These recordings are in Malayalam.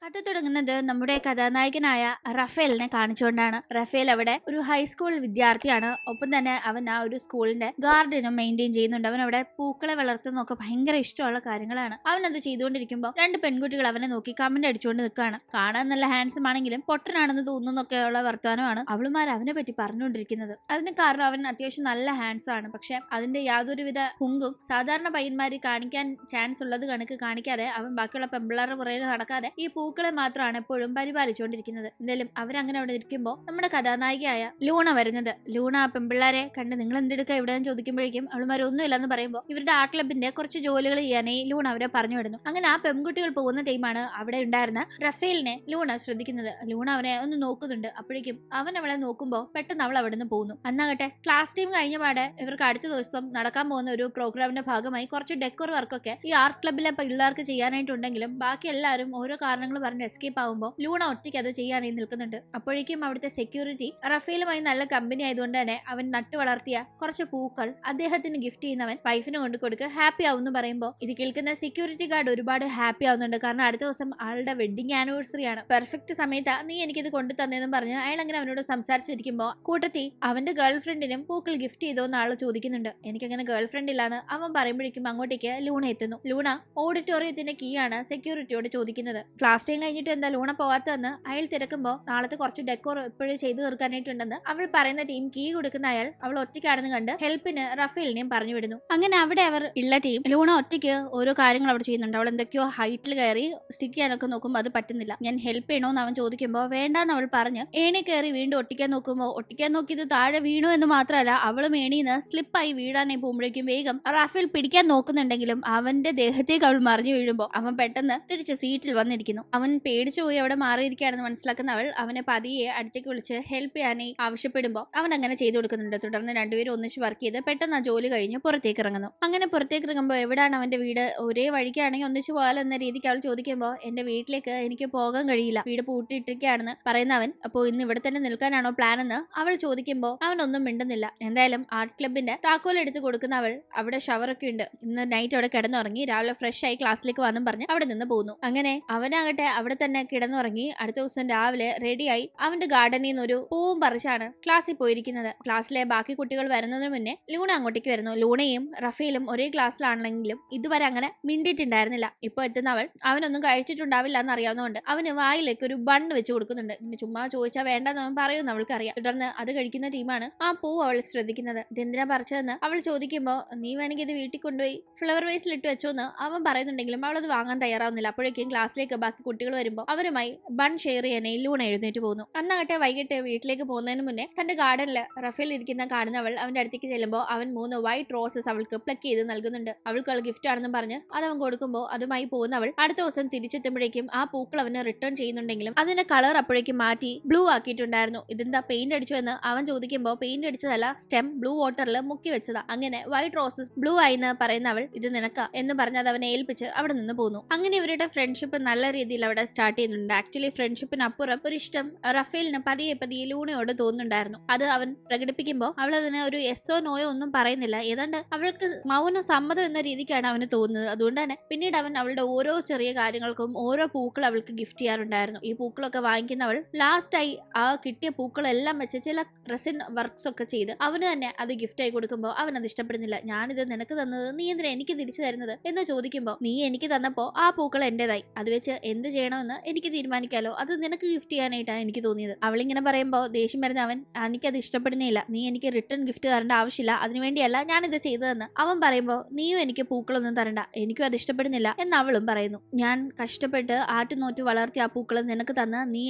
കഥ തുടങ്ങുന്നത് നമ്മുടെ കഥാനായകനായ റഫേലിനെ കാണിച്ചുകൊണ്ടാണ്. റഫേൽ അവിടെ ഒരു ഹൈസ്കൂൾ വിദ്യാർത്ഥിയാണ്. ഒപ്പം തന്നെ അവൻ ആ ഒരു സ്കൂളിന്റെ ഗാർഡനും മെയിൻറ്റെയിൻ ചെയ്യുന്നുണ്ട്. അവൻ അവിടെ പൂക്കളെ വളർത്തുന്നൊക്കെ ഭയങ്കര ഇഷ്ടമുള്ള കാര്യങ്ങളാണ്. അവൻ അത് ചെയ്തുകൊണ്ടിരിക്കുമ്പോൾ രണ്ട് പെൺകുട്ടികൾ അവനെ നോക്കി കമന്റ് അടിച്ചുകൊണ്ട് നിൽക്കുകയാണ്. കാണാൻ നല്ല ഹാൻസം ആണെങ്കിലും പൊട്ടനാണെന്ന് തോന്നുന്നൊക്കെയുള്ള വർത്തമാനമാണ് അവളുമാർ അവനെ പറ്റി പറഞ്ഞുകൊണ്ടിരിക്കുന്നത്. അതിന് കാരണം അവൻ അത്യാവശ്യം നല്ല ഹാൻസം ആണ്. പക്ഷെ അതിന്റെ യാതൊരുവിധ ഹുങ്കും സാധാരണ പയ്യന്മാര് കാണിക്കാൻ ചാൻസ് ഉള്ളത് കണക്ക് കാണിക്കാതെ അവൻ ബാക്കിയുള്ള പെമ്പിള്ളാരുടെ പുറകിൽ നടക്കാതെ ഈ പൂക്കളെ മാത്രമാണ് എപ്പോഴും പരിപാലിച്ചുകൊണ്ടിരിക്കുന്നത്. എന്തായാലും അവരങ്ങനെ അവിടെ ഇരിക്കുമ്പോൾ നമ്മുടെ കഥാനായികയായ ലൂണ വരുന്നത്. ലൂണ ആ പെമ്പിള്ളാരെ കണ്ട് നിങ്ങൾ എന്തെടുക്കുക എവിടെയെന്ന് ചോദിക്കുമ്പോഴേക്കും അവളുമാർ ഒന്നുമില്ലെന്ന് പറയുമ്പോൾ ഇവരുടെ ആർട്ട് ക്ലബിന്റെ കുറച്ച് ജോലികൾ ചെയ്യാനായി ലൂണ അവരെ പറഞ്ഞു വിടുന്നു. അങ്ങനെ ആ പെൺകുട്ടികൾ പോകുന്ന ടൈമാണ് അവിടെ ഉണ്ടായിരുന്ന റഫേലിനെ ലൂണ ശ്രദ്ധിക്കുന്നത്. ലൂണ അവനെ ഒന്ന് നോക്കുന്നുണ്ട്. അപ്പോഴേക്കും അവൻ അവളെ നോക്കുമ്പോൾ പെട്ടെന്ന് അവൾ അവിടെ നിന്ന് പോകുന്നു. അന്നാകട്ടെ ക്ലാസ് ടൈം കഴിഞ്ഞ പാടെ ഇവർക്ക് അടുത്ത ദിവസം നടക്കാൻ പോകുന്ന ഒരു പ്രോഗ്രാമിന്റെ ഭാഗമായി കുറച്ച് ഡെക്കോർ വർക്കൊക്കെ ഈ ആർട്ട് ക്ലബിലെ പിള്ളേർക്ക് ചെയ്യാനായിട്ടുണ്ടെങ്കിലും ബാക്കി എല്ലാവരും ഓരോ കാരണങ്ങൾ പറഞ്ഞ് എസ്കേപ്പ് ആവുമ്പോൾ ലൂണ ഒറ്റയ്ക്ക് അത് ചെയ്യാനായി നിൽക്കുന്നുണ്ട്. അപ്പോഴേക്കും അവിടുത്തെ സെക്യൂരിറ്റി റഫേലുമായി നല്ല കമ്പനി ആയതുകൊണ്ട് തന്നെ അവൻ നട്ടു വളർത്തിയ കുറച്ച് പൂക്കൾ അദ്ദേഹത്തിന് ഗിഫ്റ്റ് ചെയ്യുന്നവൻ വൈഫിന് കൊണ്ട് കൊടുക്കുക ഹാപ്പി ആവുമെന്ന് പറയുമ്പോൾ ഇത് കേൾക്കുന്ന സെക്യൂരിറ്റി ഗാർഡ് ഒരുപാട് ഹാപ്പി ആവുന്നുണ്ട്. കാരണം അടുത്ത ദിവസം ആളുടെ വെഡിങ് ആനിവേഴ്സറി ആണ്. പെർഫെക്റ്റ് സമയത്താ നീ എനിക്കിത് കൊണ്ടു തന്നതെന്ന് പറഞ്ഞ് അയാൾ അങ്ങനെ അവനോട് സംസാരിച്ചിരിക്കുമ്പോൾ കൂട്ടത്തി അവന്റെ ഗേൾ ഫ്രണ്ടിനും പൂക്കൾ ഗിഫ്റ്റ് ചെയ്തോന്ന് ആള് ചോദിക്കുന്നുണ്ട്. എനിക്കങ്ങനെ ഗേൾ ഫ്രണ്ട് ഇല്ലാന്ന് അവൻ പറയുമ്പോഴേക്കും അങ്ങോട്ടേക്ക് ലൂണ എത്തുന്നു. ലൂണ ഓഡിറ്റോറിയത്തിന്റെ കീ ആണ് സെക്യൂരിറ്റിയോട് ചോദിക്കുന്നത്. ക്ലാസ് ടൈം കഴിഞ്ഞിട്ട് എന്താ ലൂണ പോവാത്തതെന്ന് അയാൾ തിരക്കുമ്പോൾ നാളത്തെ കുറച്ച് ഡെക്കോർ ഇപ്പോഴും ചെയ്തു തീർക്കാനായിട്ടുണ്ടെന്ന് അവൾ പറയുന്ന ടീം കീ കൊടുക്കുന്ന അയാൾ അവൾ ഒറ്റയ്ക്കാണെന്ന് കണ്ട് ഹെൽപ്പിന് റഫേലിനെയും പറഞ്ഞു വിടുന്നു. അങ്ങനെ അവിടെ അവർ ഉള്ള ടീം ലൂണ ഒറ്റയ്ക്ക് ഓരോ കാര്യങ്ങൾ അവിടെ ചെയ്യുന്നുണ്ട്. അവൾ എന്തൊക്കെയോ ഹൈറ്റിൽ കയറി സ്റ്റിക്ക് ചെയ്യാനൊക്കെ നോക്കുമ്പോൾ അത് പറ്റുന്നില്ല. ഞാൻ ഹെൽപ്പ് ചെയ്യണോന്ന് അവൻ ചോദിക്കുമ്പോൾ വേണ്ടാന്ന് അവൾ പറഞ്ഞ് ഏണി കയറി വീണ്ടും ഒട്ടിക്കാൻ നോക്കുമ്പോൾ ഒട്ടിക്കാൻ നോക്കിയത് താഴെ വീണു എന്ന് മാത്രമല്ല അവളും ഏണിന്ന് സ്ലിപ്പായി വീഴാനായി പോകുമ്പോഴേക്കും വേഗം റഫേൽ പിടിക്കാൻ നോക്കുന്നുണ്ടെങ്കിലും അവന്റെ ദേഹത്തേക്ക് അവൾ മറിഞ്ഞു വീഴുമ്പോൾ അവൻ പെട്ടെന്ന് തിരിച്ച് സീറ്റിൽ വന്നിരിക്കുന്നു. അവൻ പേടിച്ചു പോയി അവിടെ മാറിയിരിക്കുകയാണെന്ന് മനസ്സിലാക്കുന്ന അവൾ അവനെ പതിയെ അടുത്തേക്ക് വിളിച്ച് ഹെൽപ്പ് ചെയ്യാനായി ആവശ്യപ്പെടുമ്പോൾ അവൻ അങ്ങനെ ചെയ്തു കൊടുക്കുന്നുണ്ട്. തുടർന്ന് രണ്ടുപേരും ഒന്നിച്ച് വർക്ക് ചെയ്ത് പെട്ടെന്ന് ആ ജോലി കഴിഞ്ഞ് പുറത്തേക്ക് ഇറങ്ങുന്നു. അങ്ങനെ പുറത്തേക്ക് ഇറങ്ങുമ്പോൾ എവിടെയാണ് അവന്റെ വീട്, ഒരേ വഴിക്കാണെങ്കിൽ ഒന്നിച്ച് പോകാലോ എന്ന രീതിക്ക് അവൾ ചോദിക്കുമ്പോൾ എന്റെ വീട്ടിലേക്ക് എനിക്ക് പോകാൻ കഴിയില്ല, വീട് പൂട്ടിയിട്ടിരിക്കുകയാണെന്ന് പറയുന്നവൻ അപ്പോൾ ഇന്ന് ഇവിടെ തന്നെ നിൽക്കാനാണോ പ്ലാൻ എന്ന് അവൾ ചോദിക്കുമ്പോൾ അവനൊന്നും മിണ്ടുന്നില്ല. എന്തായാലും ആർട്ട് ക്ലബിന്റെ താക്കോൽ എടുത്ത് കൊടുക്കുന്ന അവൾ അവിടെ ഷവറൊക്കെ ഉണ്ട്, ഇന്ന് നൈറ്റ് അവിടെ കിടന്നുറങ്ങി രാവിലെ ഫ്രഷ് ആയി ക്ലാസ്സിലേക്ക് വന്നും പറഞ്ഞ് അവിടെ നിന്ന് പോകുന്നു. അങ്ങനെ അവനാകട്ടെ അവിടെ തന്നെ കിടന്നുറങ്ങി അടുത്ത ദിവസം രാവിലെ റെഡിയായി അവന്റെ ഗാർഡനിൽ നിന്ന് ഒരു പൂവും പറിച്ചാണ് ക്ലാസ്സിൽ പോയിരിക്കുന്നത്. ക്ലാസ്സിലെ ബാക്കി കുട്ടികൾ വരുന്നതിന് മുന്നേ ലൂണ അങ്ങോട്ടേക്ക് വരുന്നു. ലൂണയും റഫേലും ഒരേ ക്ലാസ്സിലാണെങ്കിലും ഇതുവരെ അങ്ങനെ മിണ്ടിയിട്ടുണ്ടായിരുന്നില്ല. ഇപ്പൊ എത്തുന്ന അവനൊന്നും കഴിച്ചിട്ടുണ്ടാവില്ല എന്ന് അറിയാവുന്നതുകൊണ്ട് അവന് വായിലേക്ക് ഒരു ബണ്ണ് വെച്ച് കൊടുക്കുന്നുണ്ട്. ഇങ്ങനെ ചുമ്മാ ചോദിച്ചാൽ വേണ്ടെന്ന് അവൻ പറയുമെന്ന് അവൾക്കറിയാം. തുടർന്ന് അത് കഴിക്കുന്ന ടീമാണ് ആ പൂ അവൾ ശ്രദ്ധിക്കുന്നത്. ഇതെന്തിനാ പറിച്ചതെന്ന് അവൾ ചോദിക്കുമ്പോൾ നീ വേണമെങ്കിൽ ഇത് വീട്ടിൽ കൊണ്ടുപോയി ഫ്ലവർ വേസിൽ ഇട്ട് വെച്ചോന്ന് അവൻ പറയുന്നുണ്ടെങ്കിലും അവൾ അത് വാങ്ങാൻ തയ്യാറാവുന്നില്ല. അപ്പോഴേക്കും ക്ലാസ്സിലേക്ക് ബാക്കി കുട്ടികൾ വരുമ്പോൾ അവരുമായി ബൺ ഷെയർ ചെയ്യാനായി ലൂണ എഴുന്നേറ്റ് പോകുന്നു. അന്നാകട്ടെ വൈകിട്ട് വീട്ടിലേക്ക് പോകുന്നതിന് മുന്നേ തന്റെ ഗാർഡനിൽ റഫേൽ ഇരിക്കുന്ന കാണുന്നവൾ അവന്റെ അടുത്തേക്ക് ചെല്ലുമ്പോൾ അവൻ 3 വൈറ്റ് റോസസ് അവൾക്ക് പ്ലക്ക് ചെയ്ത് നൽകുന്നുണ്ട്. അവൾക്ക് ഗിഫ്റ്റ് ആണെന്നും പറഞ്ഞ് അത് അവൻ കൊടുക്കുമ്പോൾ അതുമായി പോകുന്നവൾ അടുത്ത ദിവസം തിരിച്ചെത്തുമ്പോഴേക്കും ആ പൂക്കൾ അവന് റിട്ടേൺ ചെയ്യുന്നുണ്ടെങ്കിലും അതിന്റെ കളർ അപ്പോഴേക്കും മാറ്റി ബ്ലൂ ആക്കിയിട്ടുണ്ടായിരുന്നു. ഇതെന്താ പെയിന്റ് അടിച്ചു എന്ന് അവൻ ചോദിക്കുമ്പോൾ പെയിന്റ് അടിച്ചതല്ല, സ്റ്റെം ബ്ലൂ വാട്ടറിൽ മുക്കി വെച്ചതാ. അങ്ങനെ വൈറ്റ് റോസസ് ബ്ലൂ ആയി എന്ന് പറയുന്നവൾ ഇത് നിനക്ക എന്ന് പറഞ്ഞ് അത് അവനെ ഏൽപ്പിച്ച് അവിടെ നിന്ന് പോകുന്നു. അങ്ങനെ ഇവരുടെ ഫ്രണ്ട്ഷിപ്പ് നല്ല രീതിയിൽ അവിടെ സ്റ്റാർട്ട് ചെയ്യുന്നുണ്ട്. ആക്ച്വലി ഫ്രണ്ട്ഷിപ്പിനപ്പുറം ഒരു ഇഷ്ടം റഫേലിന് പതിയെ പതിയെ ലൂണയോട് തോന്നുന്നുണ്ടായിരുന്നു. അത് അവൻ പ്രകടിപ്പിക്കുമ്പോൾ അവൾ അതിന് ഒരു യെസോ നോയോ ഒന്നും പറയുന്നില്ല. ഏതാണ്ട് അവൾക്ക് മൗന സമ്മതം എന്ന രീതിക്കാണ് അവന് തോന്നുന്നത്. അതുകൊണ്ട് തന്നെ പിന്നീട് അവൻ അവളുടെ ഓരോ ചെറിയ കാര്യങ്ങൾക്കും ഓരോ പൂക്കൾ അവൾക്ക് ഗിഫ്റ്റ് ചെയ്യാറുണ്ടായിരുന്നു. ഈ പൂക്കളൊക്കെ വാങ്ങിക്കുന്നവൾ ലാസ്റ്റായി ആ കിട്ടിയ പൂക്കളെല്ലാം വെച്ച് ചില റെസിൻ വർക്ക്സ് ഒക്കെ ചെയ്ത് അവന് തന്നെ അത് ഗിഫ്റ്റ് ആയി കൊടുക്കുമ്പോൾ അവൻ അത് ഇഷ്ടപ്പെടുന്നില്ല. ഞാനിത് നിനക്ക് തന്നത് നീ എന്തിനാ എനിക്ക് തിരിച്ചു തരുന്നത് എന്ന് ചോദിക്കുമ്പോൾ നീ എനിക്ക് തന്നപ്പോ ആ പൂക്കൾ എന്റേതായി, അത് വെച്ച് എന്ത് ചെയ്യണമെന്ന് എനിക്ക് തീരുമാനിക്കാലോ, അത് നിനക്ക് ഗിഫ്റ്റ് ചെയ്യാനായിട്ടാണ് എനിക്ക് തോന്നിയത്. അവളിങ്ങനെ പറയുമ്പോൾ ദേഷ്യം വരുന്ന അവൻ എനിക്കത് ഇഷ്ടപ്പെടുന്നില്ല, നീ എനിക്ക് റിട്ടേൺ ഗിഫ്റ്റ് തരേണ്ട ആവശ്യമില്ല, അതിനുവേണ്ടിയല്ല ഞാനിത് ചെയ്തതെന്ന് അവൻ പറയുമ്പോൾ നീയും എനിക്ക് പൂക്കളൊന്നും തരണ്ട, എനിക്കും അത് ഇഷ്ടപ്പെടുന്നില്ല എന്ന് അവളും പറയുന്നു. ഞാൻ കഷ്ടപ്പെട്ട് ആറ്റുനോറ്റ് വളർത്തിയ ആ പൂക്കൾ നിനക്ക് തന്ന് നീ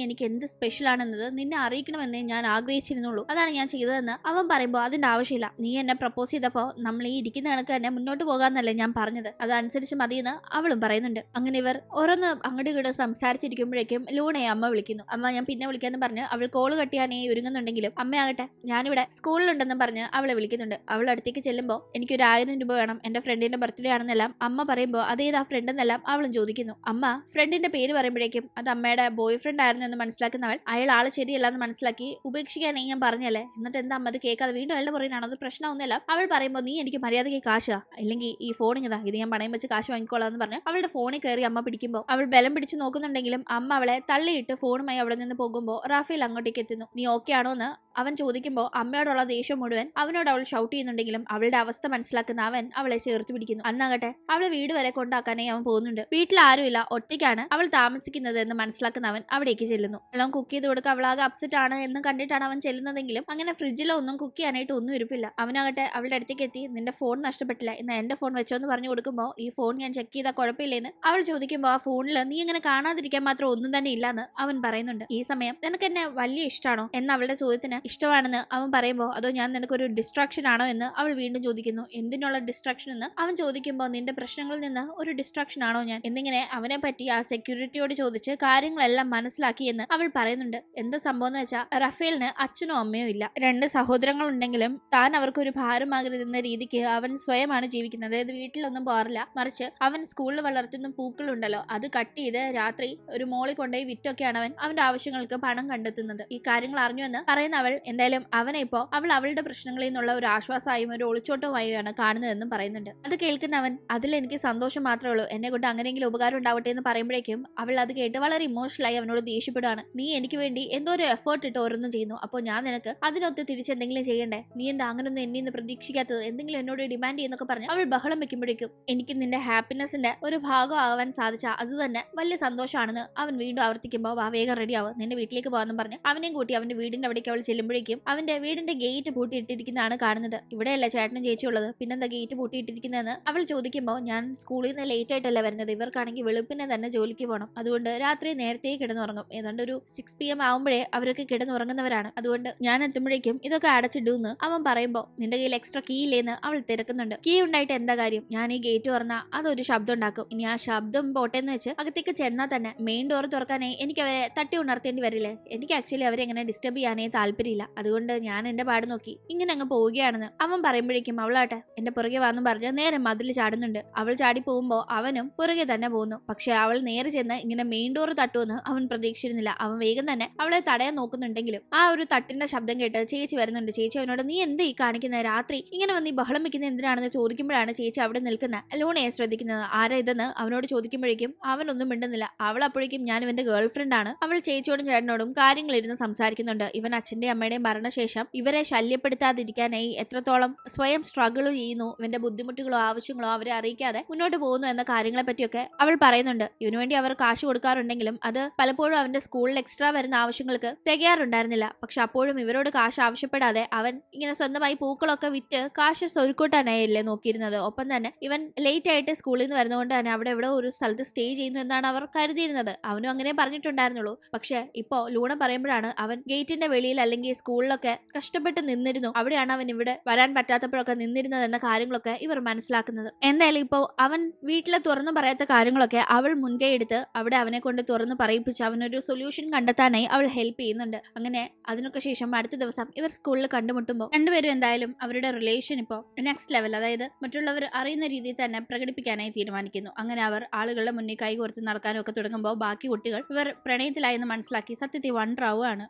എനിക്ക് എന്ത് സ്പെഷ്യൽ ആണെന്നത് നിന്നെ അറിയിക്കണമെന്നേ ഞാൻ ആഗ്രഹിച്ചിരുന്നുള്ളൂ, അതാണ് ഞാൻ ചെയ്തതെന്ന് അവൻ പറയുമ്പോൾ അതിന്റെ ആവശ്യമില്ല, നീ എന്നെ പ്രപ്പോസ് ചെയ്തപ്പോ നമ്മൾ ഈ ഇരിക്കുന്ന കണക്ക് തന്നെ മുന്നോട്ട് പോകാന്നല്ലേ ഞാൻ പറഞ്ഞത്, അതനുസരിച്ച് മതിയെന്ന് അവളും പറയുന്നുണ്ട്. അങ്ങനെ ഇവർ ഓരോന്ന് അങ്ങോട്ട് ഇങ്ങോട്ട് സംസാരിച്ചിരിക്കുമ്പോഴേക്കും ലൂണയെ അമ്മ വിളിക്കുന്നു. അമ്മ ഞാൻ പിന്നെ വിളിക്കാന്ന് പറഞ്ഞ് അവൾ കോള് കട്ട് ചെയ്യാനേ ഒരുങ്ങുന്നുണ്ടെങ്കിലും അമ്മയാകട്ടെ ഞാനിവിടെ സ്കൂളിലുണ്ടെന്നും പറഞ്ഞ് അവളെ വിളിക്കുന്നുണ്ട്. അവൾ അടുത്തേക്ക് ചെല്ലുമ്പോൾ എനിക്കൊരു 1000 രൂപ വേണം, എന്റെ ഫ്രണ്ടിന്റെ ബർത്ത്ഡേ ആണെന്നെല്ലാം അമ്മ പറയുമ്പോൾ അതേതാ ഫ്രണ്ട് എന്നെല്ലാം അവളും ചോദിക്കുന്നു. അമ്മ ഫ്രണ്ടിന്റെ പേര് പറയുമ്പോഴേക്കും അത് അമ്മയുടെ ബോയ് ഫ്രണ്ട് ആയിരുന്നു എന്ന് മനസ്സിലാക്കുന്നവൾ അയാൾ ആള് ശരിയല്ല എന്ന് മനസ്സിലാക്കി ഉപേക്ഷിക്കാനേ ഞാൻ പറഞ്ഞല്ലേ, എന്നിട്ട് എന്താ അമ്മ അത് കേൾക്കാതെ വീണ്ടും അയാളുടെ പറയുന്നതാണോ, അത് പ്രശ്നമൊന്നുമില്ല. അവൾ പറയുമ്പോൾ നീ എനിക്ക് മര്യാദയ്ക്ക് കാശാ, ഇല്ലെങ്കിൽ ഈ ഫോണിങ്ങതാ, ഇത് ഞാൻ പണയം വെച്ച് കാശ് വാങ്ങിക്കോളാം എന്ന് പറഞ്ഞ് അവളുടെ ഫോണിൽ കയറി അമ്മ പിടിക്കുമ്പോൾ അവൾ ബലം പിടിച്ച് നോക്കുന്നുണ്ടെങ്കിലും അമ്മ അവളെ തള്ളിയിട്ട് ഫോണുമായി അവിടെ നിന്ന് പോകുമ്പോൾ റാഫേൽ അങ്ങോട്ടേക്ക് എത്തുന്നു. നീ ഓക്കെ ആണോ എന്ന് അവൻ ചോദിക്കുമ്പോൾ അമ്മയോടുള്ള ദേഷ്യം മുഴുവൻ അവനോട് അവൾ ഷൗട്ട് ചെയ്യുന്നുണ്ടെങ്കിലും അവളുടെ അവസ്ഥ മനസ്സിലാക്കുന്ന അവൻ അവളെ ചേർത്ത് പിടിക്കുന്നു. അന്നാകട്ടെ അവളെ വീട് വരെ കൊണ്ടാക്കാനായി അവൻ പോകുന്നുണ്ട്. വീട്ടിൽ ആരുമില്ല, ഒറ്റയ്ക്കാണ് അവൾ താമസിക്കുന്നത് എന്ന് മനസ്സിലാക്കുന്ന അവൻ അവിടേക്ക് ചെല്ലുന്നു. എല്ലാം കുക്ക് ചെയ്ത് കൊടുക്കുക. അവളാകെ അപ്സെറ്റ് ആണ് എന്ന് കണ്ടിട്ടാണ് അവൻ ചെല്ലുന്നതെങ്കിലും അങ്ങനെ ഫ്രിഡ്ജിലോ ഒന്നും കുക്ക് ചെയ്യാനായിട്ട് ഒന്നും ഇരിപ്പില്ല. അവനാകട്ടെ അവളുടെ അടുത്തേക്ക് എത്തി നിന്റെ ഫോൺ നഷ്ടപ്പെട്ടില്ല, ഇന്ന് എന്റെ ഫോൺ വെച്ചോ എന്ന് പറഞ്ഞു കൊടുക്കുമ്പോൾ ഈ ഫോൺ ഞാൻ ചെക്ക് ചെയ്താൽ കുഴപ്പമില്ലെന്ന് അവൾ ചോദിക്കുമ്പോൾ ആ ഫോണിൽ നീ ഇങ്ങനെ കാണാതിരിക്കാൻ മാത്രം ഒന്നും തന്നെ ഇല്ലാന്ന് അവൻ പറയുന്നുണ്ട്. ഈ സമയം നിനക്ക് എന്നെ വലിയ ഇഷ്ടമാണോ എന്ന് അവളുടെ ചോദ്യത്തിന് ഇഷ്ടമാണെന്ന് അവൻ പറയുമ്പോൾ അതോ ഞാൻ നിനക്കൊരു ഡിസ്ട്രാക്ഷൻ ആണോ എന്ന് അവൾ വീണ്ടും ചോദിക്കുന്നു. എന്തിനുള്ള ഡിസ്ട്രാക്ഷൻ എന്ന് അവൻ ചോദിക്കുമ്പോൾ നിന്റെ പ്രശ്നങ്ങളിൽ നിന്ന് ഒരു ഡിസ്ട്രാക്ഷൻ ആണോ ഞാൻ എന്നിങ്ങനെ അവനെ പറ്റി ആ സെക്യൂരിറ്റിയോട് ചോദിച്ച് കാര്യങ്ങളെല്ലാം മനസ്സിലാക്കി എന്ന് അവൾ പറയുന്നുണ്ട്. എന്താ സംഭവം എന്ന് വെച്ചാൽ റഫേലിന് അച്ഛനോ അമ്മയോ ഇല്ല. 2 സഹോദരങ്ങൾ ഉണ്ടെങ്കിലും താൻ അവർക്കൊരു ഭാരമാകരുതെന്ന രീതിക്ക് അവൻ സ്വയമാണ് ജീവിക്കുന്നത്. അതായത് വീട്ടിലൊന്നും പോകാറില്ല, മറിച്ച് അവൻ സ്കൂളിൽ വളർത്തുന്ന പൂക്കളുണ്ടല്ലോ അത് കട്ട് ചെയ്ത് രാത്രി ഒരു മോളിൽ കൊണ്ടുപോയി വിറ്റൊക്കെയാണ് അവന്റെ ആവശ്യങ്ങൾക്ക് പണം കണ്ടെത്തുന്നത്. ഈ കാര്യങ്ങൾ അറിഞ്ഞുവെന്ന് പറയുന്ന അവൾ എന്തായാലും അവനെ ഇപ്പോ അവളുടെ പ്രശ്നങ്ങളിൽ നിന്നുള്ള ഒരു ആശ്വാസമായും ഒരു ഒളിച്ചോട്ടമായാണ് കാണുന്നതെന്നും പറയുന്നുണ്ട്. അത് കേൾക്കുന്നവൻ അതിൽ എനിക്ക് സന്തോഷം മാത്രമേ ഉള്ളൂ, എന്നെ കൊണ്ട് അങ്ങനെയെങ്കിലും ഉപകാരം ഉണ്ടാവട്ടെ എന്ന് പറയുമ്പോഴേക്കും അവൾ അത് കേട്ട് വളരെ ഇമോഷണലായി അവനോട് ദേഷ്യപ്പെടുകയാണ്. നീ എനിക്ക് വേണ്ടി എന്തോ ഒരു എഫേർട്ട് ഇട്ട് ഓരോന്നും ചെയ്യുന്നു, അപ്പോൾ ഞാൻ നിനക്ക് അതിനൊത്ത് തിരിച്ചെന്തെങ്കിലും ചെയ്യണ്ടേ, നീ എന്താ അങ്ങനൊന്നും എന്നെ ഇന്ന് പ്രതീക്ഷിക്കാത്തത്, എന്തെങ്കിലും എന്നോട് ഡിമാൻഡ് ചെയ്യുന്നൊക്കെ പറഞ്ഞ് അവൾ ബഹളം വെക്കുമ്പോഴേക്കും എനിക്ക് നിന്റെ ഹാപ്പിനെസിന്റെ ഒരു ഭാഗം ആവാൻ സാധിച്ചാൽ അത് തന്നെ വലിയ സന്തോഷമാണെന്ന് അവൻ വീണ്ടും ആവർത്തിക്കുമ്പോൾ വാ വേഗം റെഡിയാവും, നിന്റെ വീട്ടിലേക്ക് പോകാമെന്നും പറഞ്ഞ് അവനെയും കൂട്ടി അവന്റെ വീടിന്റെ അവിടേക്ക് അവൾ ചെല്ലുമ്പോഴേക്കും അവന്റെ വീടിന്റെ ഗേറ്റ് പൂട്ടിയിട്ടിരിക്കുന്നതാണ് കാണുന്നത്. ഇവിടെയല്ല ചേട്ടനും ചേച്ചിയുള്ളത്, പിന്നെന്താ ഗേറ്റ് പൂട്ടിയിട്ടിരിക്കുന്നതെന്ന് അവൾ ചോദിക്കുമ്പോൾ ഞാൻ സ്കൂളിൽ നിന്ന് ലേറ്റ് ആയിട്ടല്ല വരുന്നത്, ഇവർക്കാണെങ്കിൽ വെളുപ്പിനെ തന്നെ ജോലിക്ക് പോകണം, അതുകൊണ്ട് രാത്രി നേരത്തെ കിടന്നുറങ്ങും, ഏതാണ്ട് ഒരു 6 PM ആവുമ്പോഴേ അവരൊക്കെ കിടന്നുറങ്ങുന്നവരാണ്, അതുകൊണ്ട് ഞാൻ എത്തുമ്പോഴേക്കും ഇതൊക്കെ അടച്ചിടുമെന്ന് അവൻ പറയുമ്പോൾ നിന്റെ കയ്യിൽ എക്സ്ട്രാ കീ ഇല്ലേന്ന് അവൾ തിരക്കുന്നുണ്ട്. കീ ഉണ്ടായിട്ട് എന്താ കാര്യം, ഞാൻ ഈ ഗേറ്റ് തുറന്നാൽ അതൊരു ശബ്ദം ഉണ്ടാക്കും, ഇനി ആ ശബ്ദം പോട്ടെന്ന് വെച്ച് അകത്തേക്ക് ചെന്നാൽ തന്നെ മെയിൻ ഡോർ തുറക്കാനായി എനിക്ക് അവരെ തട്ടി ഉണർത്തേണ്ടി വരില്ലേ, എനിക്ക് ആക്ച്വലി അവരെ എങ്ങനെ ഡിസ്റ്റർബ് ചെയ്യാനേ താല്പര്യമില്ല, അതുകൊണ്ട് ഞാൻ എന്റെ പാട് നോക്കി ഇങ്ങനെ അങ്ങ് പോവുകയാണെന്ന് അവൻ പറയുമ്പോഴേക്കും അവളാട്ടെ എന്റെ പുറകെ വന്നു പറഞ്ഞ് നേരെ മതിൽ ചാടുന്നുണ്ട്. അവൾ ചാടി പോകുമ്പോൾ അവനും പുറകെ തന്നെ പോകുന്നു. പക്ഷെ അവൾ നേരെ ചെന്ന് ഇങ്ങനെ മെയിൻ ഡോർ തട്ടുമെന്ന് അവൻ പ്രതീക്ഷിച്ചിരുന്നില്ല. അവൻ വേഗം തന്നെ അവളെ തടയാൻ നോക്കുന്നുണ്ടെങ്കിലും ആ ഒരു തട്ടിന്റെ ശബ്ദം കേട്ട് ചേച്ചി വരുന്നുണ്ട്. ചേച്ചി അവനോട് നീ എന്ത് ഈ കാണിക്കുന്നത്, രാത്രി ഇങ്ങനെ വന്ന് ഈ ബഹളം വെക്കുന്നത് എന്തിനാണെന്ന് ചോദിക്കുമ്പോഴാണ് ചേച്ചി അവിടെ നിൽക്കുന്ന ലൂണയെ ശ്രദ്ധിക്കുന്നത്. ആരാ ഇതെന്ന് അവനോട് ചോദിക്കുമ്പോഴേക്കും അവനൊന്നും മിണ്ടുന്നില്ല. അവൾ അപ്പോഴേക്കും ഞാൻ ഇവന്റെ ഗേൾ ഫ്രണ്ട് ആണ്. അവൾ ചേച്ചിയോടും ചേട്ടനോടും കാര്യങ്ങളിരുന്ന് സംസാരിക്കുന്നുണ്ട്. ഇവൻ അച്ഛന്റെയും അമ്മയുടെയും മരണശേഷം ഇവരെ ശല്യപ്പെടുത്താതിരിക്കാനായി എത്രത്തോളം സ്വയം സ്ട്രഗിൾ ചെയ്യുന്നു, ഇവന്റെ ബുദ്ധിമുട്ടുകളോ ആവശ്യങ്ങളോ അവരെ അറിയിക്കാതെ മുന്നോട്ട് പോകുന്നു എന്ന കാര്യങ്ങളെ പറ്റിയൊക്കെ അവൾ പറയുന്നുണ്ട്. ഇവനു വേണ്ടി അവർ കാശ് കൊടുക്കാറുണ്ടെങ്കിലും അത് പലപ്പോഴും അവന്റെ സ്കൂളിൽ എക്സ്ട്രാ വരുന്ന ആവശ്യങ്ങൾക്ക് തികയാറുണ്ടായിരുന്നില്ല. പക്ഷെ അപ്പോഴും ഇവരോട് കാശ് ആവശ്യപ്പെടാതെ അവൻ ഇങ്ങനെ സ്വന്തമായി പൂക്കളൊക്കെ വിറ്റ് കാശ് സ്വരുക്കൂട്ടാനായല്ലേ നോക്കിയിരുന്നത്. ഒപ്പം തന്നെ ഇവൻ ലേറ്റ് ആയിട്ട് സ്കൂളിൽ നിന്ന് വരുന്നതുകൊണ്ട് തന്നെ അവിടെ എവിടെ ഒരു സ്ഥലത്ത് സ്റ്റേ ചെയ്യുന്നു എന്നാണ് അവർ കരുതിയിരുന്നത്. അവനും അങ്ങനെ പറഞ്ഞിട്ടുണ്ടായിരുന്നുള്ളൂ. പക്ഷെ ഇപ്പോ ലൂണ പറയുമ്പോഴാണ് അവൻ ഗേറ്റിന്റെ വെളിയിൽ അല്ലെങ്കിൽ സ്കൂളിലൊക്കെ കഷ്ടപ്പെട്ട് നിന്നിരുന്നു, അവിടെയാണ് അവൻ ഇവിടെ വരാൻ പറ്റാത്തപ്പോഴൊക്കെ നിന്നിരുന്നത് എന്ന കാര്യങ്ങളൊക്കെ ഇവർ മനസ്സിലാക്കുന്നത്. എന്തായാലും ഇപ്പോ അവൻ വീട്ടിലെ തുറന്നു പറയാത്ത കാര്യങ്ങളൊക്കെ അവൾ മുൻകൈ എടുത്ത് അവിടെ അവനെ കൊണ്ട് തുറന്നു പറയിപ്പിച്ച് അവനൊരു സൊല്യൂഷൻ കണ്ടെത്താനായി അവൾ ഹെൽപ്പ് ചെയ്യുന്നുണ്ട്. അങ്ങനെ അതിനൊക്കെ ശേഷം അടുത്ത ദിവസം ഇവർ സ്കൂളിൽ കണ്ടുമുട്ടുമ്പോൾ രണ്ടുപേരും എന്തായാലും അവരുടെ റിലേഷൻ ഇപ്പോൾ നെക്സ്റ്റ് ലെവൽ, അതായത് മറ്റുള്ളവർ അറിയുന്ന രീതിയിൽ തന്നെ പ്രകടിപ്പിക്കാനായി തീരുമാനിക്കുന്നു. അങ്ങനെ അവർ ആളുകളുടെ മുന്നിൽ കൈകോർത്ത് നടക്കാനും ഒക്കെ തുടങ്ങുമ്പോൾ ബാക്കി കുട്ടികൾ ഇവർ പ്രണയത്തിലായെന്ന് മനസ്സിലാക്കി സത്യത്തിൽ വണ്ടറാവുകയാണ്.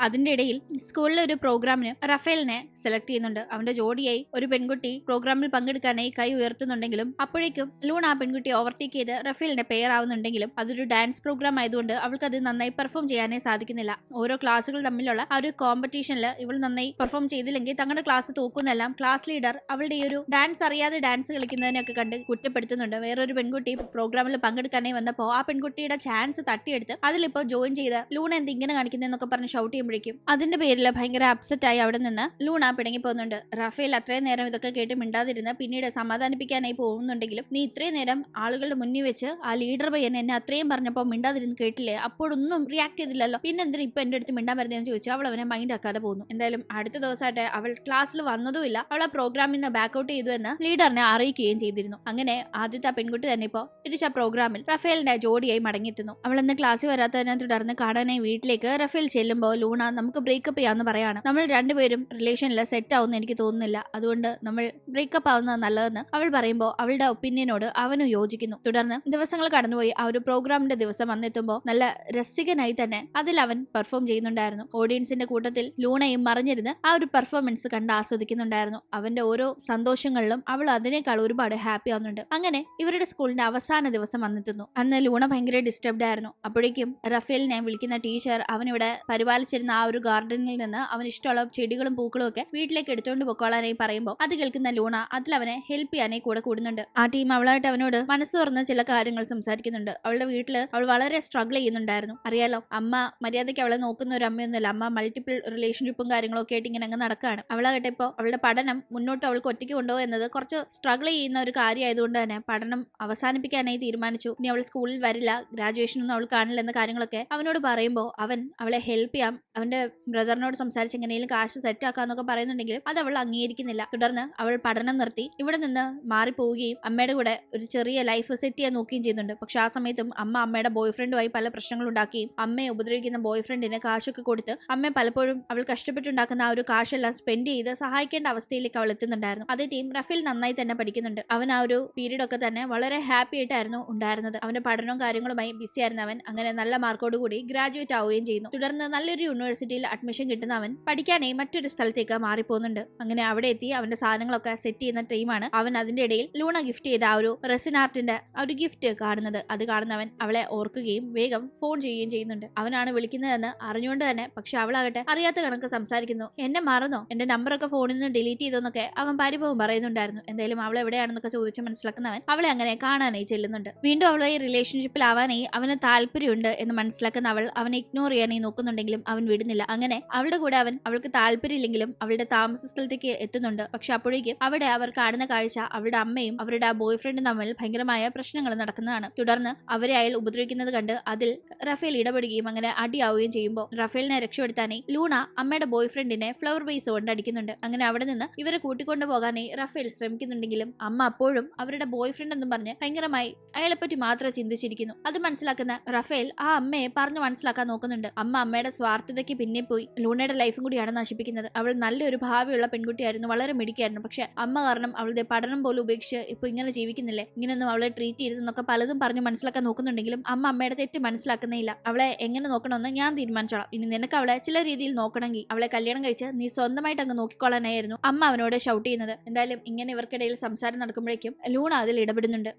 അതിന്റെ ഇടയിൽ സ്കൂളിലെ ഒരു പ്രോഗ്രാമിന് റഫേലിനെ സെലക്ട് ചെയ്യുന്നുണ്ട്. അവന്റെ ജോഡിയായി ഒരു പെൺകുട്ടി പ്രോഗ്രാമിൽ പങ്കെടുക്കാനായി കൈ ഉയർത്തുന്നുണ്ടെങ്കിലും അപ്പോഴേക്കും ലൂൺ ആ പെൺകുട്ടിയെ ഓവർടേക്ക് ചെയ്ത് റഫേലിന്റെ പെയർ ആവുന്നുണ്ടെങ്കിലും അതൊരു ഡാൻസ് പ്രോഗ്രാം ആയതുകൊണ്ട് അവൾക്ക് അത് നന്നായി പെർഫോം ചെയ്യാനേ സാധിക്കുന്നില്ല. ഓരോ ക്ലാസ്സുകൾ തമ്മിലുള്ള ആ ഒരു കോമ്പറ്റീഷനിൽ ഇവൾ നന്നായി പെർഫോം ചെയ്തില്ലെങ്കിൽ തങ്ങളുടെ ക്ലാസ് തോക്കുന്നെല്ലാം ക്ലാസ് ലീഡർ അവളുടെ ഈ ഒരു ഡാൻസ് അറിയാതെ ഡാൻസ് കളിക്കുന്നതിനൊക്കെ കണ്ട് കുറ്റപ്പെടുത്തുന്നുണ്ട്. വേറൊരു പെൺകുട്ടി പ്രോഗ്രാമിൽ പങ്കെടുക്കാനായി വന്നപ്പോൾ ആ പെൺകുട്ടിയുടെ ചാൻസ് തട്ടിയെടുത്ത് അതിലിപ്പോ ജോയിൻ ചെയ്ത് ലൂൺ എന്ത് ഇങ്ങനെ കാണിക്കുന്നതെന്നൊക്കെ പറഞ്ഞ് ഷൗട്ട് ചെയ്യുമ്പോഴേക്കും അതിന്റെ പേരിൽ ഭയങ്കര അപ്സെറ്റ് ആയി അവിടെ നിന്ന് ലൂണ പിണങ്ങി പോകുന്നുണ്ട്. റഫേൽ അത്രയും നേരം ഇതൊക്കെ കേട്ട് മിണ്ടാതിരുന്ന് പിന്നീട് സമാധാനിപ്പിക്കാനായി പോകുന്നുണ്ടെങ്കിലും നീ ഇത്രയും നേരം ആളുകളുടെ മുന്നിൽ വെച്ച് ആ ലീഡർ പയ്യൻ എന്നെ അത്രയും പറഞ്ഞപ്പോൾ മിണ്ടാതിരുന്ന് കേട്ടില്ലേ, അപ്പോഴൊന്നും റിയാക്ട് ചെയ്തില്ലല്ലോ, പിന്നെ എന്തിനാ ഇപ്പൊ എന്റെ അടുത്ത് മിണ്ടാൻ വരുന്നതെന്ന് ചോദിച്ചു അവൾ അവനെ മൈൻഡ് ആക്കാതെ പോകുന്നു. എന്തായാലും അടുത്ത ദിവസമായിട്ട് അവൾ ക്ലാസ്സിൽ വന്നതുമില്ല, അവൾ ആ പ്രോഗ്രാമിൽ നിന്ന് ബാക്കൗട്ട് ചെയ്തു എന്ന് ലീഡറിനെ അറിയിക്കുകയും ചെയ്തിരുന്നു. അങ്ങനെ ആദ്യത്തെ ആ പെൺകുട്ടി തന്നെ ഇപ്പോ തിരിച്ച പ്രോഗ്രാമിൽ റഫേലിന്റെ ജോഡിയായി മടങ്ങിയെത്തുന്നു. അവൾ ഇന്ന് ക്ലാസ്സിൽ വരാത്തതിനെ തുടർന്ന് കാണാനായി വീട്ടിലേക്ക് റഫേൽ ചെല്ലുമ്പോൾ ലൂണ ലൂണ നമുക്ക് ബ്രേക്കപ്പ് ചെയ്യാന്ന് പറയാണ്. നമ്മൾ രണ്ടുപേരും റിലേഷനിൽ സെറ്റ് ആവുന്ന എനിക്ക് തോന്നുന്നില്ല, അതുകൊണ്ട് നമ്മൾ ബ്രേക്കപ്പ് ആവുന്നത് നല്ലതെന്ന് അവൾ പറയുമ്പോൾ അവളുടെ ഒപ്പീനിയനോട് അവനും യോജിക്കുന്നു. തുടർന്ന് ദിവസങ്ങൾ കടന്നുപോയി. ആ ഒരു പ്രോഗ്രാമിന്റെ ദിവസം വന്നെത്തുമ്പോൾ നല്ല രസികനായി തന്നെ അതിൽ അവൻ പെർഫോം ചെയ്യുന്നുണ്ടായിരുന്നു. ഓഡിയൻസിന്റെ കൂട്ടത്തിൽ ലൂണയും മറിഞ്ഞിരുന്ന് ആ ഒരു പെർഫോമൻസ് കണ്ട് ആസ്വദിക്കുന്നുണ്ടായിരുന്നു. അവന്റെ ഓരോ സന്തോഷങ്ങളിലും അവൾ അതിനേക്കാൾ ഒരുപാട് ഹാപ്പി ആവുന്നുണ്ട്. അങ്ങനെ ഇവരുടെ സ്കൂളിന്റെ അവസാന ദിവസം വന്നെത്തുന്നു. അന്ന് ലൂണ ഭയങ്കര ഡിസ്റ്റർബ്ഡ് ആയിരുന്നു. അപ്പോഴേക്കും റഫേലിനെ വിളിക്കുന്ന ടീച്ചർ അവനിവിടെ പരിപാലിച്ചിരുന്ന ആ ഒരു ഗാർഡനിൽ നിന്ന് അവൻ ഇഷ്ടമുള്ള ചെടികളും പൂക്കളും ഒക്കെ വീട്ടിലേക്ക് എടുത്തുകൊണ്ട് പൊക്കോളാനായി പറയുമ്പോൾ അത് കേൾക്കുന്ന ലൂണ അതിൽ അവനെ ഹെൽപ്പ് ചെയ്യാനായി കൂടെ കൂടുന്നുണ്ട്. ആ ടീം അവളായിട്ട് അവനോട് മനസ്സ് തുറന്ന് ചില കാര്യങ്ങൾ സംസാരിക്കുന്നുണ്ട്. അവളുടെ വീട്ടില് അവൾ വളരെ സ്ട്രഗിൾ ചെയ്യുന്നുണ്ടായിരുന്നു. അറിയാലോ, അമ്മ മര്യാദയ്ക്ക് അവളെ നോക്കുന്ന ഒരു അമ്മയൊന്നുമല്ല. അമ്മ മൾട്ടിപ്പിൾ റിലേഷൻഷിപ്പും കാര്യങ്ങളൊക്കെ ആയിട്ട് ഇങ്ങനെ അങ്ങ് നടക്കുകയാണ്. അവളാകട്ടെ ഇപ്പോൾ അവളുടെ പഠനം മുന്നോട്ട് അവൾക്ക് ഒറ്റയ്ക്ക് കൊണ്ടുപോകുക എന്നത് കുറച്ച് സ്ട്രഗിൾ ചെയ്യുന്ന ഒരു കാര്യമായതുകൊണ്ട് തന്നെ പഠനം അവസാനിപ്പിക്കാനായി തീരുമാനിച്ചു. ഇനി അവൾ സ്കൂളിൽ വരില്ല, ഗ്രാജുവേഷൻ ഒന്നും അവൾ കാണില്ല എന്ന കാര്യങ്ങളൊക്കെ അവനോട് പറയുമ്പോൾ അവൻ അവളെ ഹെൽപ്പ് ചെയ്യാം, അവന്റെ ബ്രദറിനോട് സംസാരിച്ച് എങ്ങനെയും കാശ് സെറ്റ് ആക്കാന്നൊക്കെ പറയുന്നുണ്ടെങ്കിലും അത് അവൾ അംഗീകരിക്കുന്നില്ല. തുടർന്ന് അവൾ പഠനം നിർത്തി ഇവിടെ നിന്ന് മാറിപ്പോവുകയും അമ്മയുടെ കൂടെ ഒരു ചെറിയ ലൈഫ് സെറ്റ് ചെയ്യാൻ നോക്കുകയും ചെയ്യുന്നുണ്ട്. പക്ഷെ ആ സമയത്തും അമ്മയുടെ ബോയ് ഫ്രണ്ടുമായി പല പ്രശ്നങ്ങൾ ഉണ്ടാക്കുകയും അമ്മയെ ഉപദ്രവിക്കുന്ന ബോയ് ഫ്രണ്ടിന് കാശൊക്കെ കൊടുത്ത് അമ്മ പലപ്പോഴും അവൾ കഷ്ടപ്പെട്ടുണ്ടാക്കുന്ന ആ ഒരു കാശെല്ലാം സ്പെൻഡ് ചെയ്ത് സഹായിക്കേണ്ട അവസ്ഥയിലേക്ക് അവൾ എത്തുന്നുണ്ടായിരുന്നു. അതേ ടീം റഫേൽ നന്നായി തന്നെ പഠിക്കുന്നുണ്ട്. അവൻ ആ ഒരു പീരീഡ് ഒക്കെ തന്നെ വളരെ ഹാപ്പി ആയിട്ടായിരുന്നു ഉണ്ടായിരുന്നത്. അവന്റെ പഠനവും കാര്യങ്ങളുമായി ബിസി ആയിരുന്ന അവൻ അങ്ങനെ നല്ല മാർക്കോട് കൂടി ഗ്രാജുവേറ്റ് ആവുകയും ചെയ്യുന്നു. തുടർന്ന് നല്ലൊരു യൂണിവേഴ്സിറ്റിയിൽ അഡ്മിഷൻ കിട്ടുന്ന അവൻ പഠിക്കാനായി മറ്റൊരു സ്ഥലത്തേക്ക് മാറിപ്പോകുന്നുണ്ട്. അങ്ങനെ അവിടെ എത്തി അവന്റെ സാധനങ്ങളൊക്കെ സെറ്റ് ചെയ്യുന്ന ടീമാണ്. അവൻ അതിന്റെ ഇടയിൽ ലൂണ ഗിഫ്റ്റ് ചെയ്ത ആ ഒരു റെസിൻ ആർട്ടിന്റെ ആ ഒരു ഗിഫ്റ്റ് കാണുന്നത്. അത് കാണുന്നവൻ അവളെ ഓർക്കുകയും വേഗം ഫോൺ ചെയ്യുകയും ചെയ്യുന്നുണ്ട്. അവനാണ് വിളിക്കുന്നതെന്ന് അറിഞ്ഞുകൊണ്ട് തന്നെ. പക്ഷെ അവളാകട്ടെ അറിയാത്ത കണക്ക് സംസാരിക്കുന്നു. എന്നെ മറന്നോ, എന്റെ നമ്പറൊക്കെ ഫോണിൽ നിന്ന് ഡിലീറ്റ് ചെയ്തോന്നൊക്കെ അവൻ പരിഭവം പറയുന്നുണ്ടായിരുന്നു. എന്തായാലും അവൾ എവിടെയാണെന്നൊക്കെ ചോദിച്ച് മനസ്സിലാക്കുന്നവൻ അവളെ അങ്ങനെ കാണാനായി ചെല്ലുന്നുണ്ട്. വീണ്ടും അവളുമായി റിലേഷൻഷിപ്പിലാവാനായി അവന് താല്പര്യമുണ്ട് എന്ന് മനസ്സിലാക്കുന്ന അവൾ അവനെ ഇഗ്നോർ ചെയ്യാനായി നോക്കുന്നുണ്ടെങ്കിലും അവൻ വിടുന്നില്ല. അങ്ങനെ അവളുടെ കൂടെ അവൾക്ക് താല്പര്യമില്ലെങ്കിലും അവളുടെ താമസ സ്ഥലത്തേക്ക് എത്തുന്നുണ്ട്. പക്ഷെ അപ്പോഴേക്കും അവിടെ അവർ കാണുന്ന കാഴ്ച അവളുടെ അമ്മയും അവരുടെ ആ ബോയ് ഫ്രണ്ടും തമ്മിൽ ഭയങ്കരമായ പ്രശ്നങ്ങൾ നടക്കുന്നതാണ്. തുടർന്ന് അവരെ അയാൾ ഉപദ്രവിക്കുന്നത് കണ്ട് അതിൽ റഫേൽ ഇടപെടുകയും അങ്ങനെ അടിയാവുകയും ചെയ്യുമ്പോൾ റഫേലിനെ രക്ഷപ്പെടുത്താനായി ലൂണ അമ്മയുടെ ബോയ് ഫ്രണ്ടിനെ ഫ്ലവർ ബേസ് കൊണ്ട് അടിക്കുന്നുണ്ട്. അങ്ങനെ അവിടെ നിന്ന് ഇവരെ കൂട്ടിക്കൊണ്ടു പോകാനായി റഫേൽ ശ്രമിക്കുന്നുണ്ടെങ്കിലും അമ്മ അപ്പോഴും അവരുടെ ബോയ് ഫ്രണ്ട് എന്നും പറഞ്ഞ് ഭയങ്കരമായി അയാളെപ്പറ്റി മാത്രം ചിന്തിച്ചിരിക്കുന്നു. അത് മനസ്സിലാക്കുന്ന റഫേൽ ആ അമ്മയെ പറഞ്ഞു മനസ്സിലാക്കാൻ നോക്കുന്നുണ്ട്. അമ്മയുടെ സ്വാർത്ഥതയ്ക്ക് പിന്നെ പോയി ലൂണയുടെ ലൈഫും കൂടിയാണ് നശിപ്പിക്കുന്നത്. അവൾ നല്ലൊരു ഭാവിയുള്ള പെൺകുട്ടിയായിരുന്നു, വളരെ മിടുക്കിയായിരുന്നു. പക്ഷെ അമ്മ കാരണം അവളുടെ പഠനം പോലും ഉപേക്ഷിച്ച് ഇപ്പൊ ഇങ്ങനെ ജീവിക്കുന്നില്ലേ, ഇങ്ങനെയൊന്നും അവളെ ട്രീറ്റ് ചെയ്തെന്നൊക്കെ പലതും പറഞ്ഞു മനസ്സിലാക്കാൻ നോക്കുന്നുണ്ടെങ്കിലും അമ്മയുടെ തെറ്റ് മനസ്സിലാക്കുന്നില്ല. അവളെ എങ്ങനെ നോക്കണമെന്ന് ഞാൻ തീരുമാനിച്ചോളാം. ഇനി നിനക്ക് അവളെ ചില രീതിയിൽ നോക്കണമെങ്കിൽ അവളെ കല്യാണം കഴിച്ച് നീ സ്വന്തമായിട്ട് അങ്ങ് നോക്കിക്കോളാനായിരുന്നു അമ്മ അവനോട് ഷൗട്ട് ചെയ്യുന്നത്. എന്തായാലും ഇങ്ങനെ ഇവർക്കിടയിൽ സംസാരം നടക്കുമ്പോഴേക്കും ലൂണ അതിൽ ഇടപെടുന്നുണ്ട്.